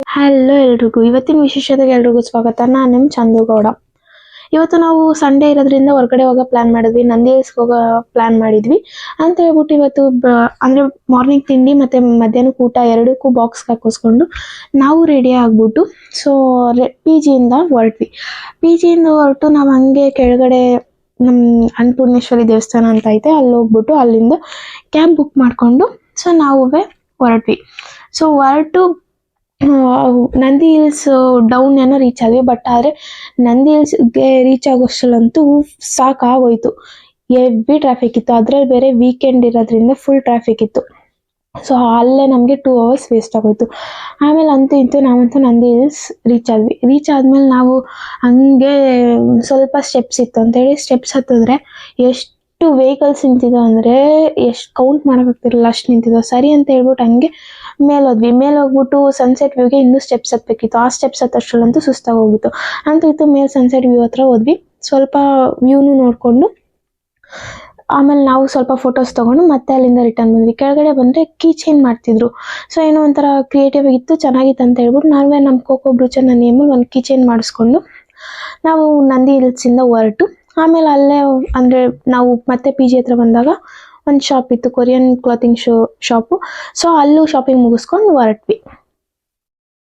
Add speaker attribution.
Speaker 1: Hello ಎಲ್ರಿಗೂ, ಇವತ್ತಿನ ವಿಶೇಷತೆಗೆ ಎಲ್ರಿಗೂ ಸ್ವಾಗತ. ನಾನು ನಿಮ್ಮ ಚಂದುಗೌಡ. ಇವತ್ತು ನಾವು ಸಂಡೇ ಇರೋದ್ರಿಂದ ಹೊರಗಡೆ ಹೋಗೋ ಪ್ಲಾನ್ ಮಾಡಿದ್ವಿ, ನಂದಿ ಹಿಲ್ಸ್ಗೆ ಹೋಗೋ ಪ್ಲಾನ್ ಮಾಡಿದ್ವಿ ಅಂತ ಹೇಳ್ಬಿಟ್ಟು ಇವತ್ತು ಅಂದರೆ ಮಾರ್ನಿಂಗ್ ತಿಂಡಿ ಮತ್ತು ಮಧ್ಯಾಹ್ನಕ್ಕೆ ಊಟ ಎರಡಕ್ಕೂ ಬಾಕ್ಸ್ಗೆ ಹಾಕಿಸ್ಕೊಂಡು ನಾವು ರೆಡಿ ಆಗಿಬಿಟ್ಟು ಪಿ ಜಿಯಿಂದ ಹೊರಟ್ವಿ. ಪಿ ಜಿಯಿಂದ ಹೊರಟು ನಾವು ಹಂಗೆ ಕೆಳಗಡೆ ನಮ್ಮ ಅನ್ನಪೂರ್ಣೇಶ್ವರಿ ದೇವಸ್ಥಾನ ಅಂತ ಐತೆ, ಅಲ್ಲಿ ಹೋಗ್ಬಿಟ್ಟು ಅಲ್ಲಿಂದ ಕ್ಯಾಬ್ ಬುಕ್ ಮಾಡಿಕೊಂಡು ನಾವು ಹೊರಟ್ವಿ. ಹೊರಟು ನಂದಿ ಹಿಲ್ಸ್ ಡೌನ್ ಏನೋ ರೀಚ್ ಆದ್ವಿ. ಬಟ್ ಆದರೆ ನಂದಿ ಹಿಲ್ಸ್ಗೆ ರೀಚ್ ಆಗೋಷ್ಟಲ್ಲಂತೂ ಸಾಕಾಗೋಯ್ತು. ಹೆವಿ ಟ್ರಾಫಿಕ್ ಇತ್ತು, ಅದರಲ್ಲಿ ಬೇರೆ ವೀಕೆಂಡ್ ಇರೋದ್ರಿಂದ ಫುಲ್ ಟ್ರಾಫಿಕ್ ಇತ್ತು. ಅಲ್ಲೇ ನಮಗೆ 2 hours ವೇಸ್ಟ್ ಆಗೋಯ್ತು. ಆಮೇಲೆ ನಾವಂತೂ ನಂದಿ ಹಿಲ್ಸ್ ರೀಚ್ ಆದ್ವಿ. ರೀಚ್ ಆದಮೇಲೆ ನಾವು ಹಂಗೆ ಸ್ವಲ್ಪ ಸ್ಟೆಪ್ಸ್ ಇತ್ತು ಅಂತೇಳಿ ಸ್ಟೆಪ್ಸ್ ಹತ್ತಿದ್ರೆ ಎಷ್ಟು ವೆಹಿಕಲ್ಸ್ ನಿಂತಿದ್ದೋ ಅಂದರೆ ಎಷ್ಟು ಕೌಂಟ್ ಮಾಡೋಕ್ಕಾಗ್ತಿರಲಿಲ್ಲ, ಅಷ್ಟು ನಿಂತಿದ್ದೋ. ಸರಿ ಅಂತ ಹೇಳ್ಬಿಟ್ಟು ಹಂಗೆ ಮೇಲೆ ಹೋಗ್ಬಿಟ್ಟು ಸನ್ಸೆಟ್ ವ್ಯೂಗೆ ಇನ್ನೂ ಸ್ಟೆಪ್ಸ್ ಹತ್ತಬೇಕಿತ್ತು. ಆ ಸ್ಟೆಪ್ಸ್ ಹತ್ತಷ್ಟರಲ್ಲಂತೂ ಸುಸ್ತಾಗೋಗಿತ್ತು. ಮೇಲೆ ಸನ್ಸೆಟ್ ವ್ಯೂ ಹತ್ರ ಹೋದ್ವಿ. ಸ್ವಲ್ಪ ವ್ಯೂನು ನೋಡಿಕೊಂಡು ಆಮೇಲೆ ನಾವು ಸ್ವಲ್ಪ ಫೋಟೋಸ್ ತೊಗೊಂಡು ಮತ್ತೆ ಅಲ್ಲಿಂದ ರಿಟರ್ನ್ ಬಂದ್ವಿ. ಕೆಳಗಡೆ ಬಂದರೆ ಕೀ ಚೇಂಜ್ ಮಾಡ್ತಿದ್ರು. ಏನೋ ಒಂಥರ ಕ್ರಿಯೇಟಿವ್ ಆಗಿತ್ತು, ಚೆನ್ನಾಗಿತ್ತು ಅಂತ ಹೇಳ್ಬಿಟ್ಟು ನಾವೇ ನಮ್ಮ ಕೋಕೋ ಬ್ರೂಚರ್ ನೇಮಲ್ಲಿ ಒಂದು ಕೀ ಚೇಂಜ್ ಮಾಡಿಸ್ಕೊಂಡು ನಾವು ನಂದಿ ಹಿಲ್ಸಿಂದ ಹೊರಟು ಆಮೇಲೆ ಅಲ್ಲೇ ಅಂದರೆ ನಾವು ಮತ್ತೆ ಪಿ ಜಿ ಹತ್ರ ಬಂದಾಗ ಒಂದು ಶಾಪ್ ಇತ್ತು, ಕೊರಿಯನ್ ಕ್ಲಾತಿಂಗ್ ಶಾಪು. ಅಲ್ಲೂ ಶಾಪಿಂಗ್ ಮುಗಿಸ್ಕೊಂಡು ಹೊರಟ್ವಿ.